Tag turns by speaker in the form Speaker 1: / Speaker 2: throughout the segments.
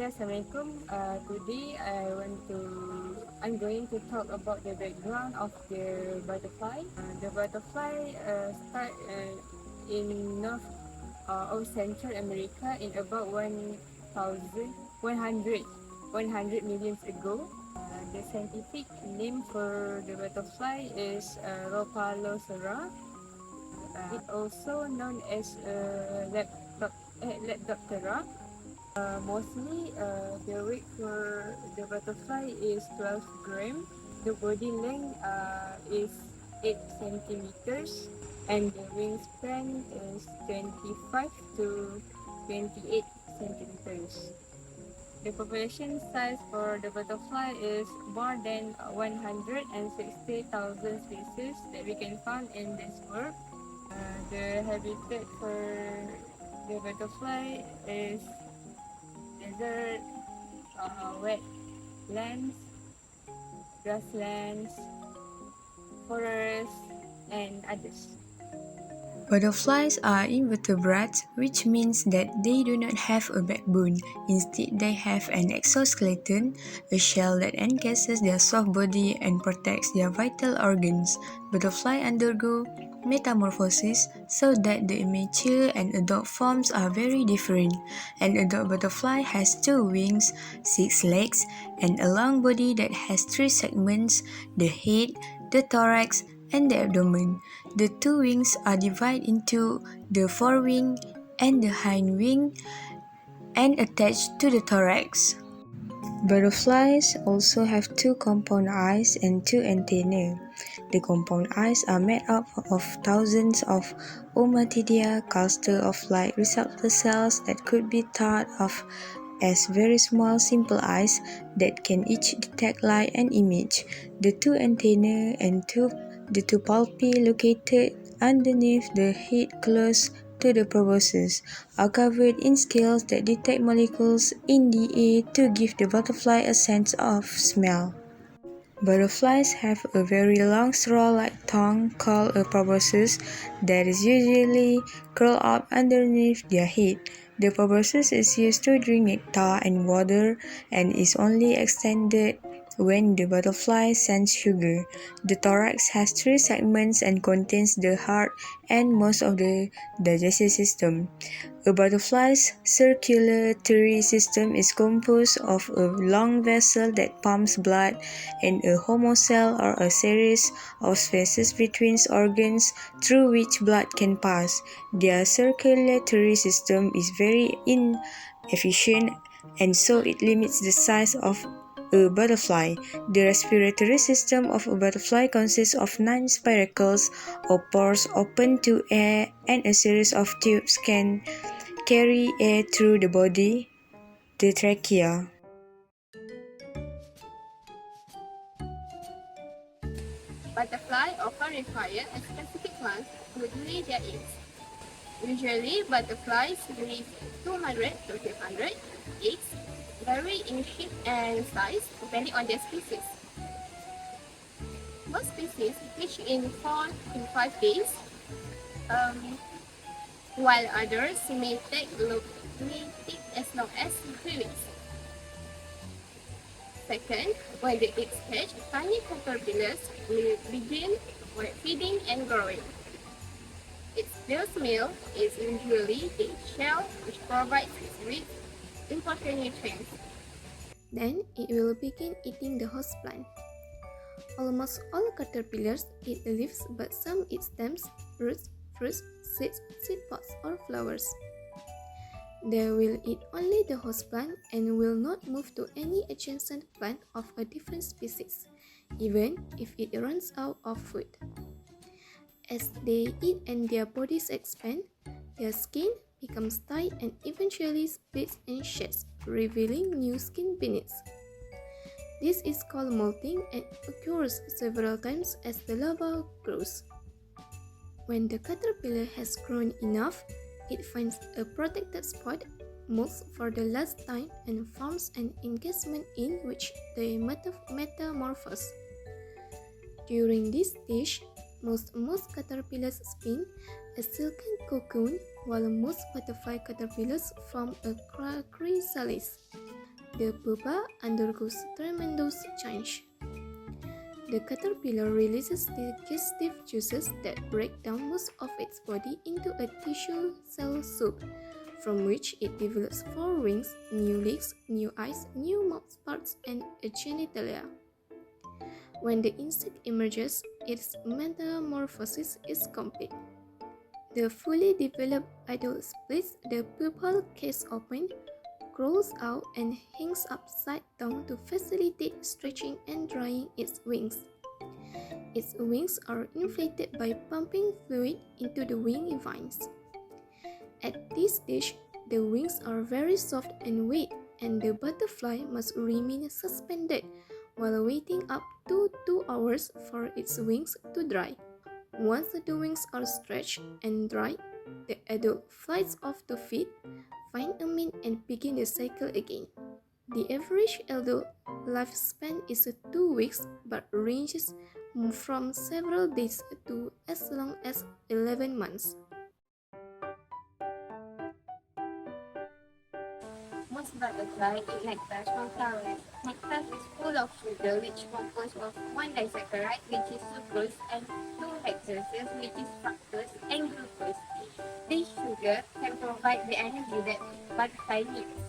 Speaker 1: Assalamualaikum. Today I'm going to talk about the background of the butterfly. The butterfly start in North of Central America in about 100 million ago. The scientific name for the butterfly is Rhopalocera. It also known as Lepidoptera. Mostly, the weight for the butterfly is 12 grams. The body length is 8 centimeters, and the wingspan is 25 to 28 centimeters. The population size for the butterfly is more than 160,000 species that we can find in this world. The habitat for the butterfly is desert, wetlands, grasslands, forests, and others.
Speaker 2: Butterflies are invertebrates, which means that they do not have a backbone. Instead, they have an exoskeleton, a shell that encases their soft body and protects their vital organs. Butterflies undergo metamorphosis so that the immature and adult forms are very different. An adult butterfly has 2 wings, 6 legs, and a long body that has 3 segments: the head, the thorax, and the abdomen. The 2 wings are divided into the forewing and the hind wing and attached to the thorax. Butterflies also have 2 compound eyes and 2 antennae. The compound eyes are made up of thousands of ommatidia, clusters of light receptor cells that could be thought of as very small simple eyes that can each detect light and image. The 2 antennae and the 2 pulpi located underneath the head close to the proboscis are covered in scales that detect molecules in the air to give the butterfly a sense of smell. Butterflies have a very long straw-like tongue called a proboscis that is usually curled up underneath their head. The proboscis is used to drink nectar and water and is only extended when the butterfly sends sugar. The thorax has 3 segments and contains the heart and most of the digestive system. A butterfly's circulatory system is composed of a long vessel that pumps blood and a homocell or a series of spaces between organs through which blood can pass. Their circulatory system is very inefficient and so it limits the size of a butterfly. The respiratory system of a butterfly consists of 9 spiracles or pores open to air, and a series of tubes can carry air through the body, the trachea.
Speaker 3: Butterflies often require a specific month to lay their eggs. Usually, butterflies lay 200 to 300 eggs, vary in shape and size depending on their species. Most species hatch in 4 to 5 days, while others may take as long as 3 weeks. Second, when the eggs hatch, tiny caterpillars will begin feeding and growing. Its bill's meal is usually the shell, which provides its rich, important nutrients.
Speaker 4: Then it will begin eating the host plant. Almost all caterpillars eat leaves, but some eat stems, roots, fruits, seeds, seed pods, or flowers. They will eat only the host plant and will not move to any adjacent plant of a different species, even if it runs out of food. As they eat and their bodies expand, their skin becomes tight and eventually splits and sheds, revealing new skin beneath. This is called molting and occurs several times as the larva grows. When the caterpillar has grown enough, it finds a protected spot, molts for the last time, and forms an encasement in which they metamorphose. During this stage, most caterpillars spin a silken cocoon, while most butterfly caterpillars form a chrysalis. the pupa undergoes tremendous change. The caterpillar releases digestive juices that break down most of its body into a tissue cell soup, from which it develops four wings, new legs, new eyes, new mouth parts, and a genitalia. When the insect emerges, its metamorphosis is complete. The fully developed adult splits the pupal case open, crawls out, and hangs upside down to facilitate stretching and drying its wings. Its wings are inflated by pumping fluid into the wing vines. At this stage, the wings are very soft and wet, and the butterfly must remain suspended while waiting up to 2 hours for its wings to dry. Once the wings are stretched and dry, the adult flies off to feed, find a mate, and begin the cycle again. The average adult lifespan is 2 weeks but ranges from several days to as long as 11 months.
Speaker 3: Most butterflies eat nectar from flowers. Nectar is full of sugar, which composed of one disaccharide, which is sucrose, and two hexoses, which is fructose and glucose. This sugar can provide the energy that butterfly needs.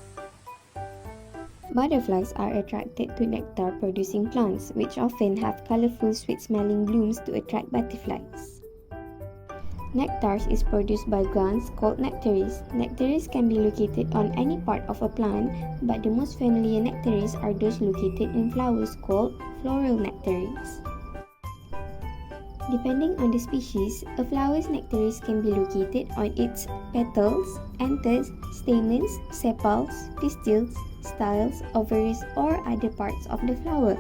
Speaker 5: Butterflies are attracted to nectar-producing plants, which often have colorful, sweet-smelling blooms to attract butterflies. Nectar is produced by glands called nectaries. Nectaries can be located on any part of a plant, but the most familiar nectaries are those located in flowers called floral nectaries. Depending on the species, a flower's nectaries can be located on its petals, anthers, stamens, sepals, pistils, styles, ovaries, or other parts of the flower.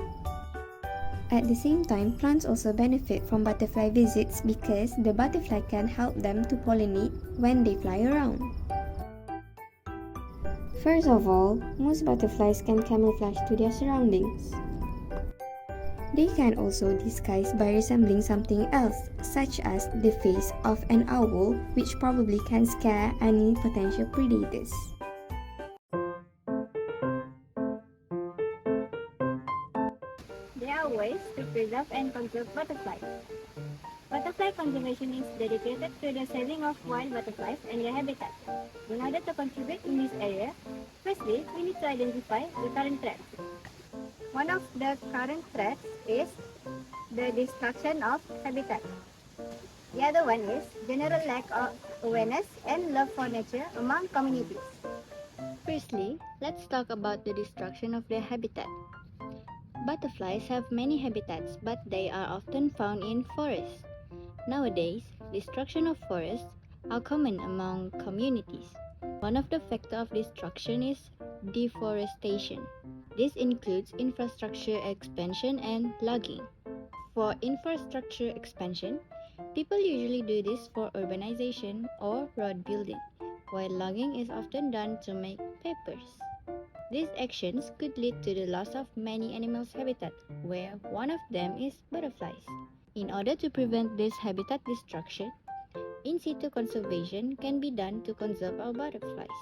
Speaker 5: At the same time, plants also benefit from butterfly visits because the butterfly can help them to pollinate when they fly around. First of all, most butterflies can camouflage to their surroundings. They can also disguise by resembling something else, such as the face of an owl, which probably can scare any potential predators.
Speaker 6: There are ways to preserve and conserve butterflies. Butterfly conservation is dedicated to the saving of wild butterflies and their habitat. In order to contribute in this area, firstly, we need to identify the current threats. One of the current threats is the destruction of habitat. The other one is general lack of awareness and love for nature among communities.
Speaker 7: Firstly, let's talk about the destruction of their habitat. Butterflies have many habitats, but they are often found in forests. Nowadays, destruction of forests are common among communities. One of the factors of destruction is deforestation. This includes infrastructure expansion and logging. For infrastructure expansion, people usually do this for urbanization or road building, while logging is often done to make papers. These actions could lead to the loss of many animals' habitat, where one of them is butterflies. In order to prevent this habitat destruction, in situ conservation can be done to conserve our butterflies.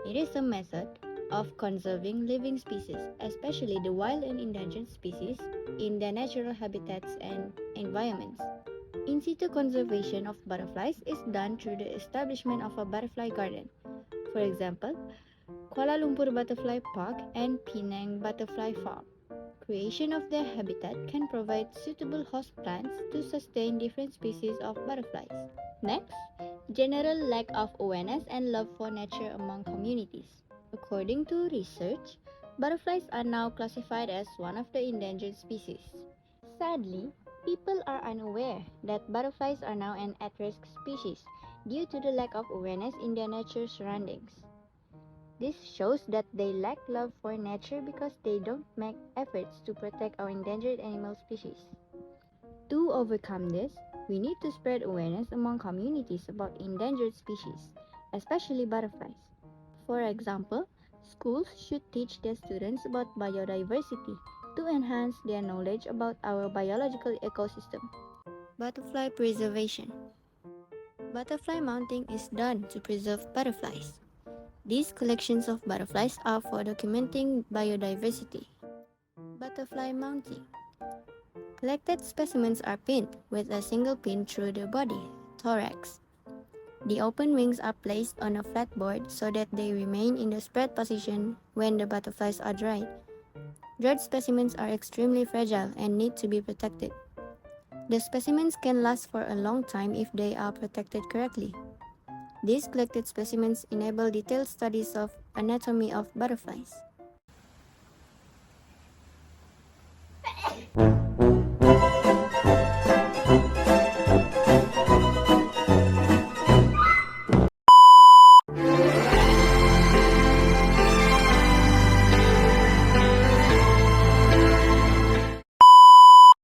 Speaker 7: It is a method of conserving living species, especially the wild and endangered species, in their natural habitats and environments. In situ conservation of butterflies is done through the establishment of a butterfly garden. For example, Kuala Lumpur Butterfly Park and Penang Butterfly Farm. Creation of their habitat can provide suitable host plants to sustain different species of butterflies. Next, general lack of awareness and love for nature among communities. According to research, butterflies are now classified as one of the endangered species. Sadly, people are unaware that butterflies are now an at-risk species due to the lack of awareness in their natural surroundings. This shows that they lack love for nature because they don't make efforts to protect our endangered animal species. To overcome this, we need to spread awareness among communities about endangered species, especially butterflies. For example, schools should teach their students about biodiversity to enhance their knowledge about our biological ecosystem. Butterfly preservation. Butterfly mounting is done to preserve butterflies. These collections of butterflies are for documenting biodiversity. Butterfly mounting. Collected specimens are pinned with a single pin through the body, thorax. The open wings are placed on a flat board so that they remain in the spread position when the butterflies are dried. Dried specimens are extremely fragile and need to be protected. The specimens can last for a long time if they are protected correctly. These collected specimens enable detailed studies of anatomy of butterflies.